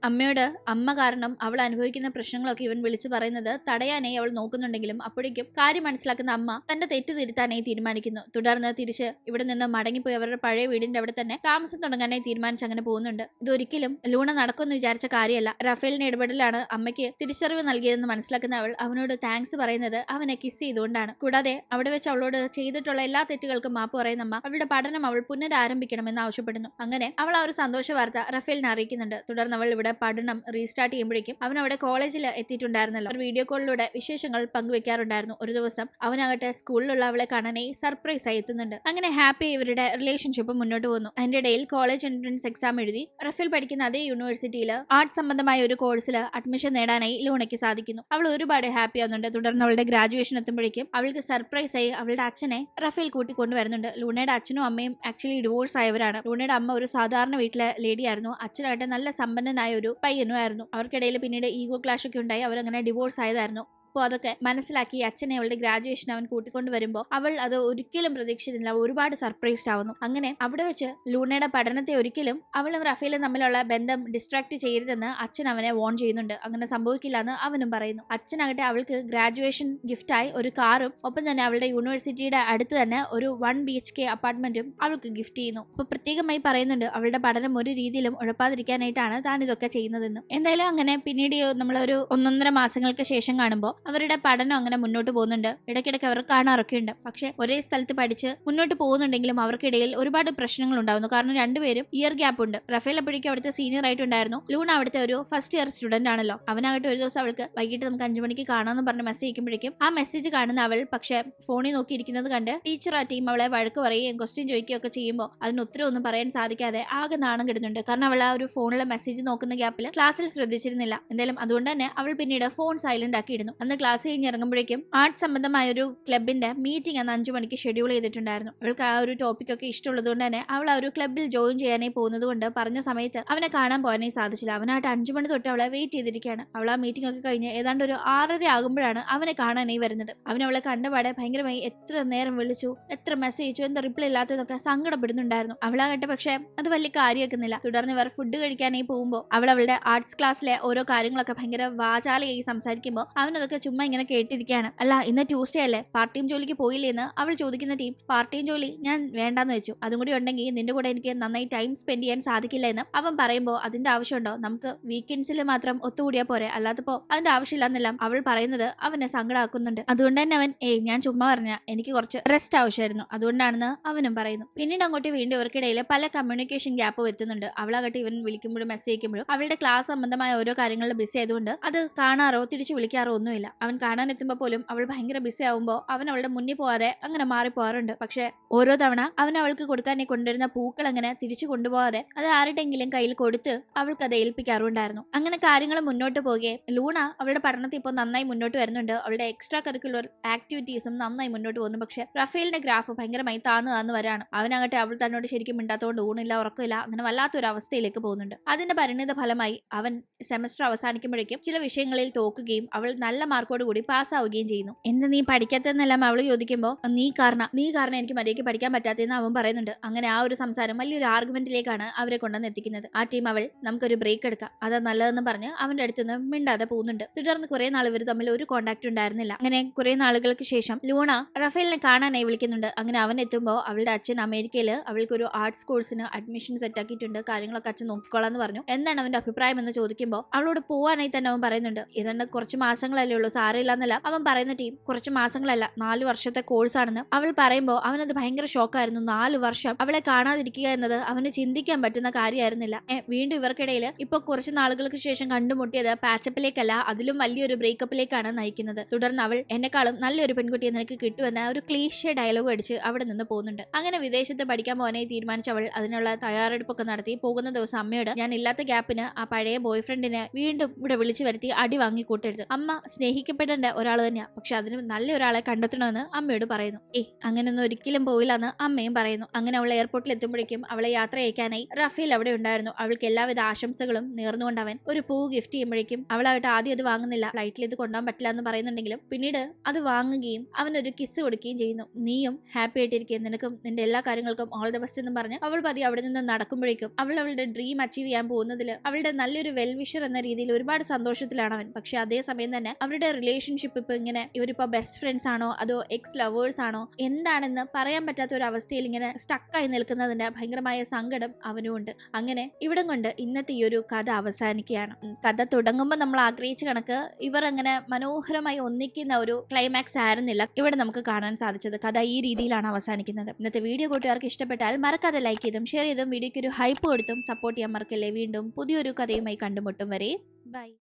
അമ്മ കാരണം അവൾ അനുഭവിക്കുന്ന പ്രശ്നങ്ങളൊക്കെ ഇവൻ വിളിച്ചു പറയുന്നത് തടയാനായി അവൾ നോക്കുന്നുണ്ടെങ്കിലും അപ്പോഴേക്കും കാര്യം മനസ്സിലാക്കുന്ന അമ്മ തന്റെ തെറ്റ് തിരുത്താനായി തീരുമാനിക്കുന്നു. തുടർന്ന് തിരിച്ച് ഇവിടെ നിന്ന് മടങ്ങിപ്പോയി അവരുടെ പഴയ വീടിന്റെ അവിടെ തന്നെ താമസം തുടങ്ങാനായി തീരുമാനിച്ച് അങ്ങനെ പോകുന്നുണ്ട്. ഇതൊരിക്കലും ലൂണ നടക്കുമെന്ന് വിചാരിച്ച കാര്യമല്ല. റഫേലിന്റെ ഇടപെടലാണ് അമ്മയ്ക്ക് തിരിച്ചറിവ് നൽകിയതെന്ന് മനസ്സിലാക്കുന്ന അവൾ അവനോട് താങ്ക്സ് പറയുന്നത് അവനെ കിസ് ചെയ്തുകൊണ്ടാണ്. കൂടാതെ അവിടെ വെച്ച് അവളോട് ചെയ്തിട്ടുള്ള എല്ലാ തെറ്റുകൾക്കും മാപ്പ് പറയുന്ന അമ്മ അവളുടെ പഠനം അവൾ പുനരാരംഭിക്കണമെന്ന് ആവശ്യപ്പെടുന്നു. അങ്ങനെ അവൾ ആ ഒരു സന്തോഷ വാർത്ത റഫേലിനെ അറിയിക്കുന്നുണ്ട്. തുടർന്ന് അവൾ ഇവിടെ പഠനം റീസ്റ്റാർട്ട് ചെയ്യുമ്പോഴേക്കും അവൻ അവിടെ കോളേജിൽ എത്തിയിട്ടുണ്ടായിരുന്നല്ലോ. ഒരു വീഡിയോ കോളിലൂടെ വിശേഷങ്ങൾ പങ്കുവെക്കാറുണ്ടായിരുന്നു. ഒരു ദിവസം അവനാകട്ടെ സ്കൂളിലുള്ള അവളെ കാണാനായി സർപ്രൈസ് ആയി എത്തുന്നുണ്ട്. അങ്ങനെ ഹാപ്പി ഇവരുടെ റിലേഷൻഷിപ്പ് മുന്നോട്ട് പോകുന്നു. അതിന്റെ ഇടയിൽ കോളേജ് എൻട്രൻസ് എക്സാം എഴുതി റഫേൽ പഠിക്കുന്ന അതേ യൂണിവേഴ്സിറ്റിയിൽ ആർട്സ് സംബന്ധമായ ഒരു കോഴ്സിൽ അഡ്മിഷൻ നേടാനായി ലൂണയ്ക്ക് സാധിക്കുന്നു. അവൾ ഒരുപാട് ഹാപ്പി ആവുന്നുണ്ട്. തുടർന്ന് അവളുടെ ഗ്രാജുവേഷൻ എത്തുമ്പോഴേക്കും അവൾക്ക് സർപ്രൈസ് ആയി അവളുടെ അച്ഛനെ റഫേൽ കൂട്ടിക്കൊണ്ടുവരുന്നുണ്ട്. ലൂണയുടെ അച്ഛനും അമ്മയും ആക്ച്വലി ഡിവോഴ്സ് ആയവരാണ്. ലൂണയുടെ അമ്മ ഒരു സാധാരണ വീട്ടിലെ ലേഡി ആയിരുന്നു. അച്ഛനായിട്ട് നല്ല സമ്പന്നനായ ഒരു പയ്യനും ആയിരുന്നു. അവർക്കിടയിൽ പിന്നീട് ഈഗോ ക്ലാഷ് ഒക്കെ ഉണ്ടായി അവരങ്ങനെ ഡിവോഴ്സ് ആയതായിരുന്നു. അപ്പോൾ അതൊക്കെ മനസ്സിലാക്കി അച്ഛനെ അവളുടെ ഗ്രാജുവേഷൻ അവൻ കൂട്ടിക്കൊണ്ട് വരുമ്പോൾ അവൾ അത് ഒരിക്കലും പ്രതീക്ഷിച്ചിരുന്നില്ല. ഒരുപാട് സർപ്രൈസ്ഡ് ആവുന്നു. അങ്ങനെ അവിടെ വെച്ച് ലൂണയുടെ പഠനത്തെ ഒരിക്കലും അവളും റഫേലും തമ്മിലുള്ള ബന്ധം ഡിസ്ട്രാക്ട് ചെയ്യരുതെന്ന് അച്ഛൻ അവനെ വോൺ ചെയ്യുന്നുണ്ട്. അങ്ങനെ സംഭവിക്കില്ല എന്ന് അവനും പറയുന്നു. അച്ഛനാകട്ടെ അവൾക്ക് ഗ്രാജുവേഷൻ ഗിഫ്റ്റായി ഒരു കാറും ഒപ്പം തന്നെ അവളുടെ യൂണിവേഴ്സിറ്റിയുടെ അടുത്ത് തന്നെ ഒരു 1 BHK അപ്പാർട്ട്മെന്റും അവൾക്ക് ഗിഫ്റ്റ് ചെയ്യുന്നു. അപ്പൊ പ്രത്യേകമായി പറയുന്നുണ്ട് അവളുടെ പഠനം ഒരു രീതിയിലും ഉഴപ്പാതിരിക്കാനായിട്ടാണ് താൻ ഇതൊക്കെ ചെയ്യുന്നതെന്ന്. എന്തായാലും അങ്ങനെ പിന്നീട് നമ്മളൊരു 1.5 മാസങ്ങൾക്ക് ശേഷം കാണുമ്പോൾ അവരുടെ പഠനം അങ്ങനെ മുന്നോട്ട് പോകുന്നുണ്ട്. ഇടയ്ക്കിടയ്ക്ക് അവർ കാണാറൊക്കെ ഉണ്ട്. പക്ഷെ ഒരേ സ്ഥലത്ത് പഠിച്ച് മുന്നോട്ട് പോകുന്നുണ്ടെങ്കിലും അവർക്കിടയിൽ ഒരുപാട് പ്രശ്നങ്ങൾ ഉണ്ടാവുന്നു. കാരണം രണ്ടുപേരും ഇയർ ഗ്യാപ്പ് ഉണ്ട്. റഫേൽ അപ്പോഴേക്കും അവിടുത്തെ സീനിയർ ആയിട്ടുണ്ടായിരുന്നു. ലൂണ അവിടുത്തെ ഒരു ഫസ്റ്റ് ഇയർ സ്റ്റുഡന്റ് ആണല്ലോ. അവനാകട്ടെ ഒരു ദിവസം അവൾക്ക് വൈകിട്ട് നമുക്ക് 5 മണിക്ക് കാണാമെന്ന് പറഞ്ഞ് മെസ്സേജ് അയക്കുമ്പോഴേക്കും ആ മെസ്സേജ് കാണുന്ന അവൾ പക്ഷെ ഫോണിൽ നോക്കിയിരിക്കുന്നത് കണ്ട് ടീച്ചർ ആ ടീം അവളെ വഴക്ക് പറയുകയും ക്വസ്റ്റ്യൻ ചോദിക്കുകയൊക്കെ ചെയ്യുമ്പോൾ അതിന് ഉത്തരം ഒന്നും പറയാൻ സാധിക്കാതെ ആകെ നാണം കിടുന്നുണ്ട്. കാരണം അവൾ ആ ഒരു ഫോണിലെ മെസ്സേജ് നോക്കുന്ന ഗ്യാപ്പിൽ ക്ലാസ്സിൽ ശ്രദ്ധിച്ചിരുന്നില്ല. എന്തായാലും അതുകൊണ്ട് തന്നെ അവൾ പിന്നീട് ഫോൺ സൈലന്റ് ആക്കിയിരുന്നു. അന്ന് അന്ന് ക്ലാസ് കഴിഞ്ഞ് ഇറങ്ങുമ്പോഴേക്കും ആർട്സ് സംബന്ധമായ ഒരു ക്ലബിന്റെ മീറ്റിംഗ് അന്ന് 5 മണിക്ക് ഷെഡ്യൂൾ ചെയ്തിട്ടുണ്ടായിരുന്നു. അവൾക്ക് ആ ഒരു ടോപ്പിക് ഒക്കെ ഇഷ്ടമുള്ളത് കൊണ്ട് തന്നെ അവൾ ആ ഒരു ക്ലബിൽ ജോയിൻ ചെയ്യാനായി പോകുന്നത് കൊണ്ട് പറഞ്ഞ സമയത്ത് അവനെ കാണാൻ പോകാനായി സാധിച്ചില്ല. അവനായിട്ട് 5 മണി തൊട്ട് അവളെ വെയിറ്റ് ചെയ്തിരിക്കുകയാണ്. അവൾ ആ മീറ്റിംഗ് ഒക്കെ കഴിഞ്ഞ് ഏതാണ്ട് ഒരു 6:30 ആകുമ്പോഴാണ് അവനെ കാണാനായി വരുന്നത്. അവൻ അവളെ കണ്ടപാടെ ഭയങ്കരമായി എത്ര നേരം വിളിച്ചു, എത്ര മെസ്സേജ്, എന്താ റിപ്ലൈ ഇല്ലാത്തതൊക്കെ സങ്കടപ്പെടുന്നുണ്ടായിരുന്നു. അവളാകട്ടെ പക്ഷെ അത് വലിയ കാര്യമാക്കുന്നില്ല. തുടർന്ന് ഇവർ ഫുഡ് കഴിക്കാനായി പോകുമ്പോൾ അവൾ അവളുടെ ആർട്സ് ക്ലാസ്സിലെ ഓരോ കാര്യങ്ങളൊക്കെ ഭയങ്കര വാചാലയായി സംസാരിക്കുമ്പോൾ അവനതൊക്കെ ചുമ്മാ ഇങ്ങനെ കേട്ടിരിക്കുകയാണ്. അല്ല, ഇന്ന് ട്യൂസ്ഡേ അല്ലേ, പാർട്ട് ടൈം ജോലിക്ക് പോയില്ലേ എന്ന് അവൾ ചോദിക്കുന്ന ടീം പാർട്ട് ടൈം ജോലി ഞാൻ വേണ്ടാന്ന് വെച്ചു, അതും കൂടി ഉണ്ടെങ്കിൽ നിന്റെ കൂടെ എനിക്ക് നന്നായി ടൈം സ്പെൻഡ് ചെയ്യാൻ സാധിക്കില്ല എന്ന് അവൻ പറയുമ്പോൾ അതിന്റെ ആവശ്യമുണ്ടോ, നമുക്ക് വീക്കെൻഡ്സിൽ മാത്രം ഒത്തുകൂടിയാ പോരെ, അല്ലാത്തപ്പോ അതിന്റെ ആവശ്യമില്ലെന്നെല്ലാം അവൾ പറയുന്നത് അവനെ സങ്കടമാക്കുന്നുണ്ട്. അതുകൊണ്ട് തന്നെ അവൻ ഞാൻ ചുമ്മാ പറഞ്ഞ, എനിക്ക് കുറച്ച് റെസ്റ്റ് ആവശ്യമായിരുന്നു, അതുകൊണ്ടാണെന്ന് അവനും പറയുന്നു. പിന്നീട് അങ്ങോട്ട് വീണ്ടും ഇവർക്കിടയിൽ പല കമ്മ്യൂണിക്കേഷൻ ഗ്യാപ്പ് എത്തുന്നുണ്ട്. അവളാകട്ടെ ഇവൻ വിളിക്കുമ്പോഴും മെസ്സേജ് അയക്കുമ്പോഴും അവളുടെ ക്ലാസ് സംബന്ധമായ ഓരോ കാര്യങ്ങളിൽ ബിസി ആയതുകൊണ്ട് അത് കാണാറോ തിരിച്ചു വിളിക്കാറോ ഒന്നുമില്ല. അവൻ കാണാൻ എത്തുമ്പോൾ പോലും അവൾ ഭയങ്കര ബിസി ആവുമ്പോൾ അവൻ അവളുടെ മുന്നിൽ പോവാതെ അങ്ങനെ മാറിപ്പോവാറുണ്ട്. പക്ഷെ ഓരോ തവണ അവൻ അവൾക്ക് കൊടുക്കാനായി കൊണ്ടുവരുന്ന പൂക്കൾ അങ്ങനെ തിരിച്ചു കൊണ്ടുപോകാതെ അത് ആരുടെങ്കിലും കയ്യിൽ കൊടുത്ത് അവൾക്ക് അത് ഏൽപ്പിക്കാറുണ്ടായിരുന്നു. അങ്ങനെ കാര്യങ്ങൾ മുന്നോട്ട് പോകെ ലൂണ അവളുടെ പഠനത്തിൽ ഇപ്പോൾ നന്നായി മുന്നോട്ട് വരുന്നുണ്ട്. അവളുടെ എക്സ്ട്രാ കരിക്കുലർ ആക്ടിവിറ്റീസും നന്നായി മുന്നോട്ട് പോകുന്നു. പക്ഷെ റഫേലിന്റെ ഗ്രാഫ് ഭയങ്കരമായി താന്ന് വരാണ്. അവനാകട്ടെ അവൾ തന്നോട് ശരിക്കും മിണ്ടാത്തോണ്ട് ഊണില്ല ഉറക്കമില്ല, അങ്ങനെ വല്ലാത്തൊരു അവസ്ഥയിലേക്ക് പോകുന്നുണ്ട്. അതിന്റെ പരിണിത ഫലമായി അവൻ സെമസ്റ്റർ അവസാനിക്കുമ്പോഴേക്കും ചില വിഷയങ്ങളിൽ തോക്കുകയും അവൾ നല്ല മാർക്കോട് കൂടി പാസ്സാവുകയും ചെയ്യുന്നു. എന്താ നീ പഠിക്കാത്തെന്നെല്ലാം അവൾ ചോദിക്കുമ്പോൾ നീ കാരണം എനിക്ക് മര്യാദയ്ക്ക് പഠിക്കാൻ പറ്റാത്തെന്ന് അവൻ പറയുന്നുണ്ട്. അങ്ങനെ ആ ഒരു സംസാരം വലിയൊരു ആർഗ്യുമെന്റിലേക്കാണ് അവരെ കൊണ്ടുവന്ന് എത്തിക്കുന്നത്. ആ ടീം അവൾ നമുക്കൊരു ബ്രേക്ക് എടുക്കാം, അതാ നല്ലതെന്ന് പറഞ്ഞ് അവന്റെ അടുത്തുനിന്ന് മിണ്ടാതെ പോകുന്നുണ്ട്. തുടർന്ന് കുറെ നാൾ ഇവർ തമ്മിൽ ഒരു കോണ്ടാക്ട് ഉണ്ടായിരുന്നില്ല. അങ്ങനെ കുറെ നാളുകൾക്ക് ശേഷം ലൂണ റഫേലിനെ കാണാനായി വിളിക്കുന്നുണ്ട്. അങ്ങനെ അവൻ എത്തുമ്പോൾ അവളുടെ അച്ഛൻ അമേരിക്കയിൽ അവൾക്കൊരു ആർട്സ് കോഴ്സിന് അഡ്മിഷൻ സെറ്റ് ആക്കിയിട്ടുണ്ട്, കാര്യങ്ങളൊക്കെ അച്ഛൻ നോക്കിക്കോളാന്ന് പറഞ്ഞു. എന്താണ് അവന്റെ അഭിപ്രായം എന്ന് ചോദിക്കുമ്പോൾ അവളോട് പോവാനായി തന്നെ അവൻ പറയുന്നുണ്ട്. ഏതാണ്ട് കുറച്ച് മാസങ്ങളല്ലേ ഉള്ളൂ, സാരമില്ലെന്നല്ല അവൻ പറയുന്ന ടീം കുറച്ച് മാസങ്ങളല്ല 4 വർഷത്തെ കോഴ്സാണെന്ന് അവൾ പറയുമ്പോൾ അവനത് ഭയങ്കര ഷോക്കായിരുന്നു. 4 വർഷം അവളെ കാണാതിരിക്കുക എന്നത് അവന് ചിന്തിക്കാൻ പറ്റുന്ന കാര്യമായിരുന്നില്ല. വീണ്ടും ഇവർക്കിടയിൽ ഇപ്പൊ കുറച്ച് നാളുകൾക്ക് ശേഷം കണ്ടുമുട്ടിയത് പാച്ചപ്പിലേക്കല്ല, അതിലും വലിയൊരു ബ്രേക്കപ്പിലേക്കാണ് നയിക്കുന്നത്. തുടർന്ന് അവൾ എന്നെക്കാളും നല്ലൊരു പെൺകുട്ടിയെ നിനക്ക് കിട്ടുമെന്ന ഒരു ക്ലീഷേ ഡയലോഗ് അടിച്ച് അവിടെ നിന്ന് പോകുന്നുണ്ട്. അങ്ങനെ വിദേശത്ത് പഠിക്കാൻ പോകാനായി തീരുമാനിച്ചവൾ അതിനുള്ള തയ്യാറെടുപ്പൊക്കെ നടത്തി പോകുന്ന ദിവസം അമ്മയോട് ഞാൻ ഇല്ലാത്ത ഗ്യാപ്പിന് ആ പഴയ ബോയ് ഫ്രണ്ടിനെ വീണ്ടും ഇവിടെ വിളിച്ചു വരുത്തി അടി വാങ്ങി കൂട്ടരുത്, അമ്മ സ്നേഹിക്കപ്പെടേണ്ട ഒരാൾ തന്നെയാ, പക്ഷെ അതിന് നല്ല ഒരാളെ കണ്ടെത്തണമെന്ന് അമ്മയോട് പറയുന്നു. അങ്ങനെയൊന്നും ഒരിക്കലും പോയില്ലെന്ന് അമ്മയും പറയുന്നു. അങ്ങനെ അവൾ എയർപോർട്ടിൽ എത്തുമ്പോഴേക്കും അവളെ യാത്ര അയക്കാനായി റഫേൽ അവിടെ ഉണ്ടായിരുന്നു. അവൾക്ക് എല്ലാവിധ ആശംസകളും നേർന്നുകൊണ്ട് അവൻ ഒരു പൂ ഗിഫ്റ്റ് ചെയ്യുമ്പോഴേക്കും അവളായിട്ട് ആദ്യം അത് വാങ്ങുന്നില്ല, ഫ്ലൈറ്റിൽ ഇത് കൊണ്ടുപോകാൻ പറ്റില്ല എന്ന് പറയുന്നുണ്ടെങ്കിലും പിന്നീട് അത് വാങ്ങുകയും അവനൊരു കിസ് കൊടുക്കുകയും ചെയ്യുന്നു. നീയും ഹാപ്പി ആയിട്ടിരിക്കും, നിനക്കും നിന്റെ എല്ലാ കാര്യങ്ങൾക്കും ഓൾ ദ ബെസ്റ്റ് എന്നും പറഞ്ഞ് അവൾ പതി അവിടെ നിന്ന് നടക്കുമ്പോഴേക്കും അവൾ അവളുടെ ഡ്രീം അച്ചീവ് ചെയ്യാൻ പോകുന്നതിൽ അവളുടെ നല്ലൊരു വെൽവിഷർ എന്ന രീതിയിൽ ഒരുപാട് സന്തോഷത്തിലാണ് അവൻ. പക്ഷെ അതേസമയം തന്നെ അവരുടെ റിലേഷൻഷിപ്പ് ഇപ്പൊ ഇങ്ങനെ ഇവരിപ്പോ ബെസ്റ്റ് ഫ്രണ്ട്സ് ആണോ അതോ എക്സ് ലവേഴ്സ് ആണോ എന്താണെന്ന് പറയാൻ പറ്റാത്ത ഒരു അവസ്ഥയിൽ ഇങ്ങനെ സ്റ്റക്കായി നിൽക്കുന്നതിന്റെ ഭയങ്കരമായ സങ്കടം അവനുമുണ്ട്. അങ്ങനെ ഇവിടം കൊണ്ട് ഇന്നത്തെ ഈ ഒരു കഥ അവസാനിക്കുകയാണ്. കഥ തുടങ്ങുമ്പോൾ നമ്മൾ ആഗ്രഹിച്ച കണക്ക് ഇവർ അങ്ങനെ മനോഹരമായി ഒന്നിക്കുന്ന ഒരു ക്ലൈമാക്സ് ആയിരുന്നില്ല ഇവിടെ നമുക്ക് കാണാൻ സാധിച്ചത്. കഥ ഈ രീതിയിലാണ് അവസാനിക്കുന്നത്. ഇന്നത്തെ വീഡിയോ കൂട്ടുകാർക്ക് ഇഷ്ടപ്പെട്ടാൽ മറക്കാതെ ലൈക്ക് ചെയ്തും ഷെയർ ചെയ്തും വീഡിയോയ്ക്ക് ഒരു ഹൈപ്പ് കൊടുത്തും സപ്പോർട്ട് ചെയ്യാൻ മറക്കല്ലേ. വീണ്ടും പുതിയൊരു കഥയുമായി കണ്ടുമുട്ടും വരെ ബൈ.